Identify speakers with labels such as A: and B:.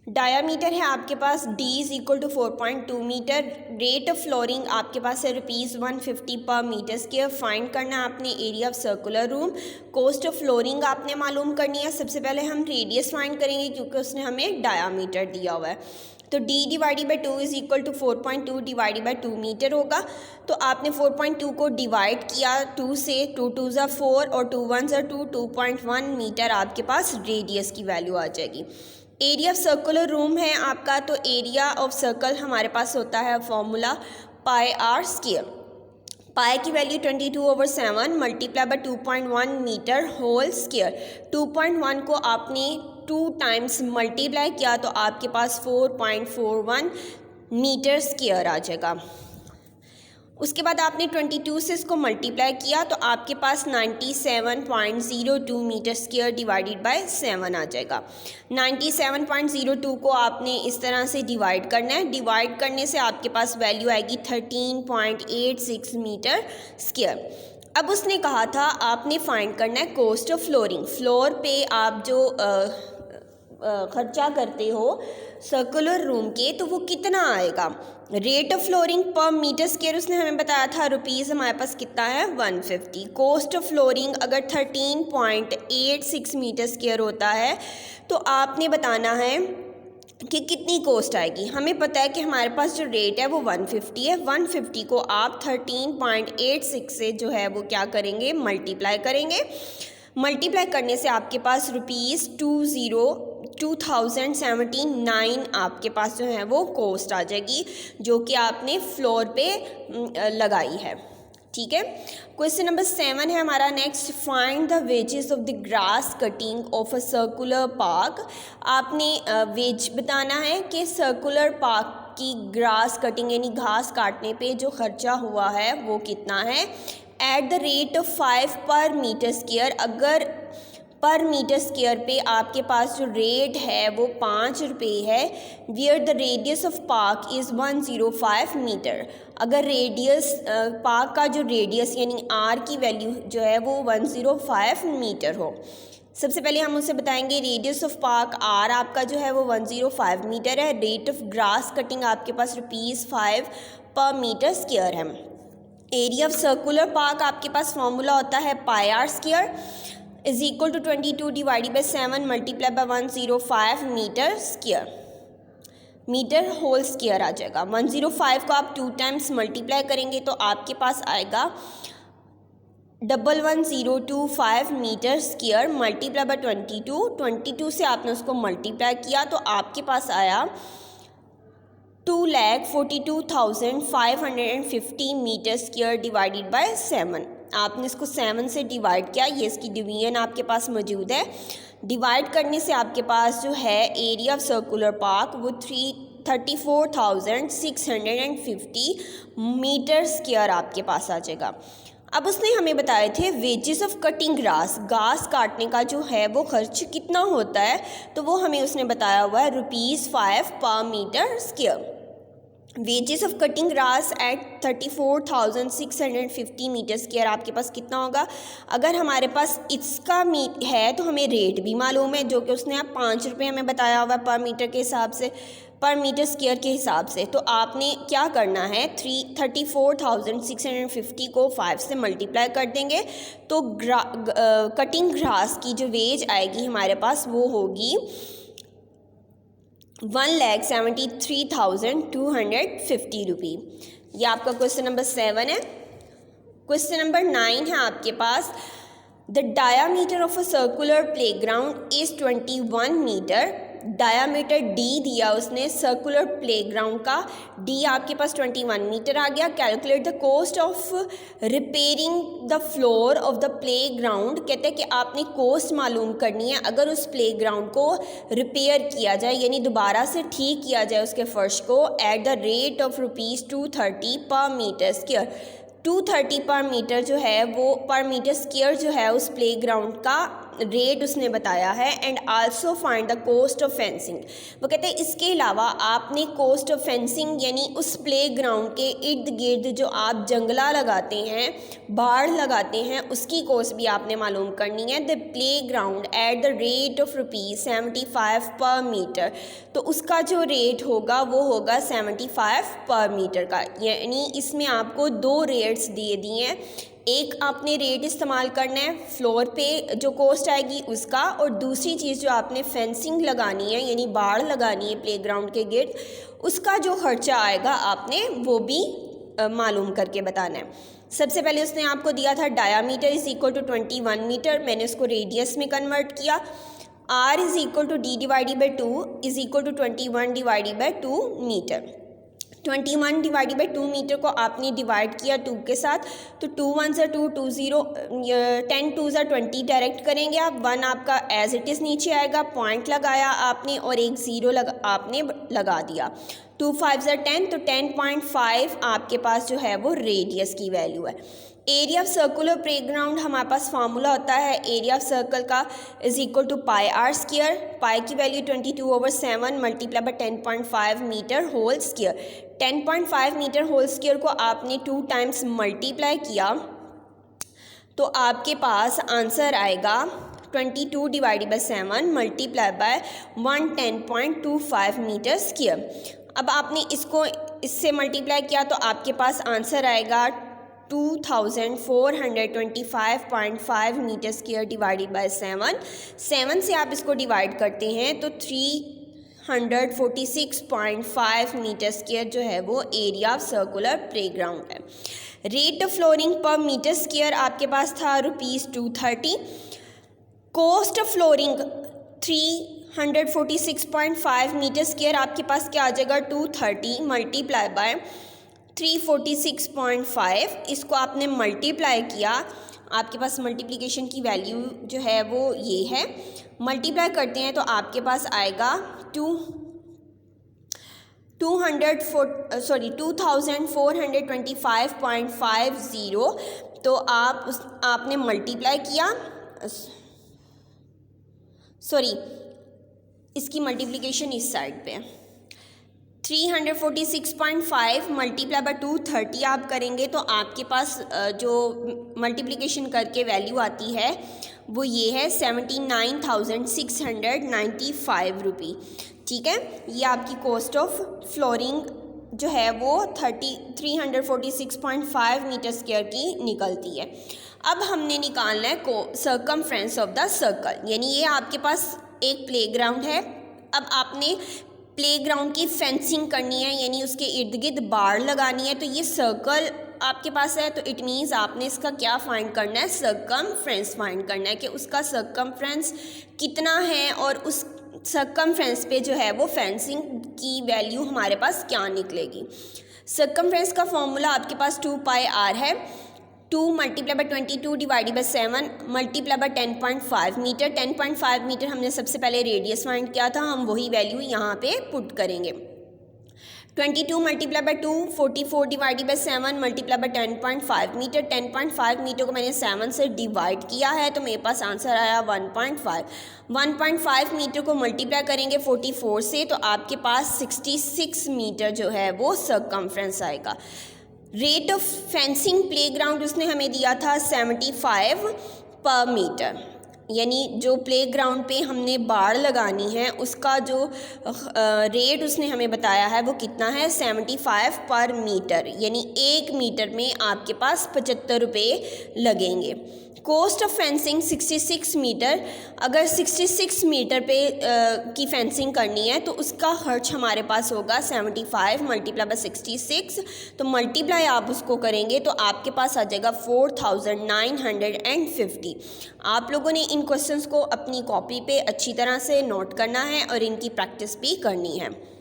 A: Diameter है आपके पास d is equal to 4.2 metre. Rate of flooring आपके पास है ₹150 पर मीटर स्क्वायर। फाइंड करना है आपने area of circular room. Cost of flooring आपने मालूम करनी है। सबसे पहले हम रेडियस फाइंड करेंगे क्योंकि उसने हमें डायामीटर दिया हुआ है। तो d divided by 2 is equal to 4.2 divided by 2 metre होगा। तो आपने 4.2 को डिवाइड किया 2 से, 2 2 ज़ा 4 और 2 1 ज़ा 2, 2.1 मीटर आपके पास रेडियस की वैल्यू आ जाएगी। एरिया ऑफ सर्कुलर रूम है आपका, तो एरिया ऑफ सर्कल हमारे पास होता है formula pi are square. Pi की value 22/7 multiply by 2.1 metre whole square. 2.1 को आपने 2 टाइम्स मल्टीप्लाई किया तो आपके पास 4.41 मीटर स्क्वायर आ जाएगा। उसके बाद आपने 22 से इसको मल्टीप्लाई किया तो आपके पास 97.02 मीटर स्क्वायर डिवाइडेड बाय 7 आ जाएगा। 97.02 को आपने इस तरह से डिवाइड करना है। डिवाइड करने से आपके पास वैल्यू आएगी 13.86 मीटर स्क्वायर। अब उसने कहा था आपने फाइंड करना है कॉस्ट ऑफ फ्लोरिंग। फ्लोर पे आप जो खर्चा करते हो सर्कुलर रूम के, तो वो कितना आएगा। रेट ऑफ फ्लोरिंग पर मीटर स्क्वायर उसने हमें बताया था रुपीज़, हमारे पास कितना है 150। कॉस्ट ऑफ फ्लोरिंग अगर 13.86 मीटर स्क्वायर होता है तो आपने बताना है कि कितनी कॉस्ट आएगी। हमें पता है कि हमारे पास जो रेट है वो 150 है। 150 को आप 13.86 से जो है वो क्या करेंगे, मल्टीप्लाई करेंगे। मल्टीप्लाई करने से आपके पास ₹2079 आपके पास जो है वो कॉस्ट आ जाएगी, जो कि आपने फ्लोर पे लगाई है। ठीक है। क्वेश्चन नंबर 7 है हमारा next. Find the wages of the grass cutting of a circular park. आपने वेज बताना है कि सर्कुलर पार्क की ग्रास कटिंग यानी घास काटने पे जो खर्चा हुआ है वो कितना है। एट द रेट ऑफ 5 पर मीटर स्क्वायर। अगर पर मीटर स्क्वायर पे आपके पास जो रेट है वो 5 रुपये है। Where the radius of park is 105 metre. अगर रेडियस पार्क का जो रेडियस यानी आर की वैल्यू जो है वो 105 मीटर हो। सबसे पहले हम उसे बताएंगे रेडियस ऑफ पार्क आर आपका जो है वो 105 मीटर है। रेट ऑफ ग्रास कटिंग आपके पास ₹5 पर मीटर स्क्वायर है। एरिया ऑफ सर्कुलर पार्क आपके पास फॉर्मूला होता है pi are square is equal to 22 divided by 7 multiply by 105 metre square. Metre whole square आ जाएगा। 105 को आप 2 टाइम्स मल्टीप्लाई करेंगे तो आपके पास आएगा 11025 मीटर स्क्वायर मल्टीप्लाई बाय 22 से आपने उसको मल्टीप्लाई किया तो आपके पास आया 2,42,550 मीटर स्क्वायर डिवाइडेड बाय 7। आपने इसको 7 से डिवाइड किया, ये इसकी डिवीजन आपके पास मौजूद है। डिवाइड करने से आपके पास जो है एरिया ऑफ सर्कुलर पार्क वो 34,650 मीटर स्क्वायर आपके पास आ जाएगा। अब उसने हमें बताए थे वेजेस ऑफ कटिंग ग्रास। घास काटने का जो है वो खर्च कितना होता है, तो वो हमें उसने बताया हुआ है ₹5 पर metre square. Wages of cutting grass at 34,650 metre square आपके पास कितना होगा। अगर हमारे पास इसका है तो हमें रेट भी मालूम है, जो कि उसने आप 5 रुपये हमें बताया हुआ पर मीटर के हिसाब से, पर मीटर स्क्वायर के हिसाब से। तो आपने क्या करना है 34,650 को 5 से मल्टीप्लाई कर देंगे तो कटिंग ग्रास की जो वेज आएगी हमारे पास वो होगी 1,73,250 रुपये। ये आपका क्वेश्चन नंबर 7 है। क्वेश्चन नंबर 9 है आपके पास। The diameter of a circular playground is 21 metre. Diameter D दिया उसने सर्कुलर प्लेग्राउंड का, डी आपके पास 21 मीटर आ गया। Calculate the cost of repairing the floor of the playground. कहते हैं कि आपने कॉस्ट मालूम करनी है अगर उस प्लेग्राउंड को रिपेयर किया जाए यानी दोबारा से ठीक किया जाए उसके फर्श को, एट द रेट ऑफ ₹230 पर मीटर स्क्वायर। 230 पर मीटर जो है वो पर मीटर स्क्वायर जो है उस प्लेग्राउंड का रेट उसने बताया है। And also find the cost of fencing. वो कहते हैं इसके अलावा आपने कॉस्ट ऑफ फेंसिंग यानी उस प्ले ग्राउंड के इर्द गिर्द जो आप जंगला लगाते हैं, बाड़ लगाते हैं, उसकी कॉस्ट भी आपने मालूम करनी है। The play ground at the rate of ₹75 पर मीटर, तो उसका जो रेट होगा वो होगा 75 पर मीटर का। यानी इसमें आपको 2 रेट्स दिए दिए हैं। एक आपने रेट इस्तेमाल करना है फ्लोर पे जो कॉस्ट आएगी उसका, और दूसरी चीज़ जो आपने फेंसिंग लगानी है यानी बाड़ लगानी है प्लेग्राउंड के गिर्द, उसका जो खर्चा आएगा आपने वो भी मालूम करके बताना है। सबसे पहले उसने आपको दिया था diameter is equal to 21 metre, मैंने उसको रेडियस में कन्वर्ट किया। R is equal to D divided by 2 is equal to 21 divided by 2 metre. 21 divided by 2 metre को आपने डिवाइड किया 2 के साथ, तो 2 1 ज़ा 2, 2 0, 10 2 ज़ा 20 डायरेक्ट करेंगे आप। 1 आपका एज इट इज़ नीचे आएगा, पॉइंट लगाया आपने और एक 0 आपने लगा दिया। 2 5 ज़ा 10, तो 10.5 आपके पास जो है वो रेडियस की वैल्यू है। एरिया ऑफ सर्कुलर प्लेग्राउंड हमारे पास फार्मूला होता है एरिया ऑफ सर्कल का is equal to pi are square. Pi की value 22/7 multiply by 10.5 metre whole square. 10.5 metre whole square को आपने 2 टाइम्स मल्टीप्लाई किया तो आपके पास आंसर आएगा 22 divided by 7 multiply by 110.25 metre square. अब आपने इसको इससे मल्टीप्लाई किया तो आपके पास आंसर आएगा 2425.5 मीटर स्क्वायर डिवाइडेड बाय 7 से आप इसको डिवाइड करते हैं तो 346.5 मीटर स्क्वायर जो है वो एरिया ऑफ सर्कुलर प्लेग्राउंड है। रेट ऑफ फ्लोरिंग पर मीटर स्क्वायर आपके पास था ₹230। Cost of flooring 346.5 metre square आपके पास क्या आ जाएगा 230 मल्टीप्लाई बाय 346.5। इसको आपने मल्टीप्लाई किया, आपके पास मल्टीप्लिकेशन की वैल्यू जो है वो ये है, मल्टीप्लाई करते हैं तो आपके पास आएगा 2425.50। तो आपने मल्टीप्लाई किया, इसकी मल्टीप्लिकेशन इस साइड पे 346.5 मल्टीप्लाई बाय 230 आप करेंगे तो आपके पास जो मल्टीप्लिकेशन करके वैल्यू आती है वो ये है 79,695 रुपी। ठीक है, ये आपकी कॉस्ट ऑफ फ्लोरिंग जो है वो 346.5 मीटर स्क्वायर की निकलती है। अब हमने निकालना है सर्कमफ्रेंस ऑफ द सर्कल, यानी ये आपके पास एक प्लेग्राउंड है। अब आपने प्लेग्राउंड की फेंसिंग करनी है यानी उसके इर्द गिर्द बाड़ लगानी है, तो ये सर्कल आपके पास है तो इट मीन्स आपने इसका क्या फाइंड करना है, सर्कमफ्रेंस फाइंड करना है कि उसका सर्कमफ्रेंस कितना है और उस सर्कमफ्रेंस पे जो है वो फेंसिंग की वैल्यू हमारे पास क्या निकलेगी। सर्कमफ्रेंस का फॉर्मूला आपके पास 2 पाई आर है। 2 multiply by 22 divided by 7 multiply by 10.5 metre. 10.5 metre हमने सबसे पहले रेडियस फाइंड किया था, हम वही वैल्यू यहाँ पे पुट करेंगे। 22 multiply by 2 44 divided by 7 multiply by 10.5 metre. 10.5 metre को मैंने 7 से डिवाइड किया है तो मेरे पास आंसर आया 1.5। 1.5 मीटर को मल्टीप्लाई करेंगे 44 से तो आपके पास 66 मीटर जो है वो सर्कमफ्रेंस आएगा। रेट ऑफ फेंसिंग प्लेग्राउंड उसने हमें दिया था 75 पर मीटर, यानी जो प्लेग्राउंड पे हमने बाड़ लगानी है उसका जो रेट उसने हमें बताया है वो कितना है 75 पर मीटर, यानी 1 मीटर में आपके पास 75 रुपये लगेंगे। कॉस्ट ऑफ फेंसिंग 66 मीटर, अगर 66 मीटर पे की फेंसिंग करनी है तो उसका खर्च हमारे पास होगा 75 मल्टीप्लाई बाय 66, तो मल्टीप्लाई आप उसको करेंगे तो आपके पास आ जाएगा 4950। आप लोगों ने इन क्वेश्चंस को अपनी कॉपी पे अच्छी तरह से नोट करना है और इनकी प्रैक्टिस भी करनी है।